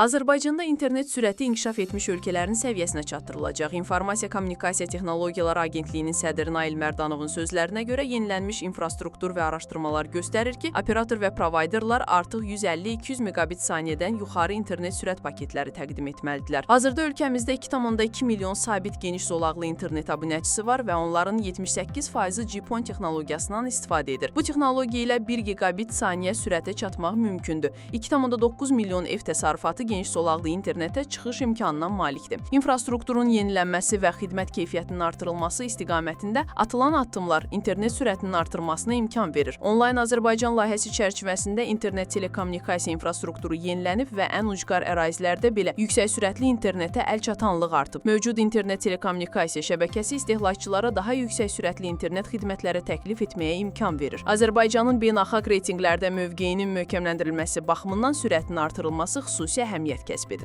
Azərbaycanda internet sürəti inkişaf etmiş ölkələrin səviyyəsinə çatdırılacaq. İnformasiya Kommunikasiya Texnologiyaları Agentliyinin sədri Nail Mərdanovun sözlərinə görə yenilənmiş infrastruktur və araşdırmalar göstərir ki, operator və provayderlar artıq 150-200 megabit saniyədən yuxarı internet sürət paketləri təqdim etməlidirlər. Hazırda ölkəmizdə 2,2 milyon sabit geniş zolaqlı internet abunəçisi var və onların 78%-i GPON texnologiyasından istifadə edir. Bu texnologiya ilə 1 gigabit saniyə sürətə çatmaq mümkündür. 2,9 milyon ev təsərrüfatı geniş zolaqlı internetə çıxış imkanına malikdir. İnfrastrukturun yenilənməsi və xidmət keyfiyyətinin artırılması istiqamətində atılan addımlar internet sürətinin artırmasına imkan verir. Onlayn Azərbaycan layihəsi çərçivəsində internet telekommunikasiya infrastrukturu yenilənib və ən ucqar ərazilərdə belə yüksək sürətli internetə əlçatanlıq artıb. Mövcud internet telekommunikasiya şəbəkəsi istehlakçılara daha yüksək sürətli internet xidmətləri təklif etməyə imkan verir. Azərbaycanın beynəlxalq reytinqlərdə mövqeyinin möhkəmləndirilməsi baxımından sürətin artırılması xüsusi əhəmiyyət kəsb edir.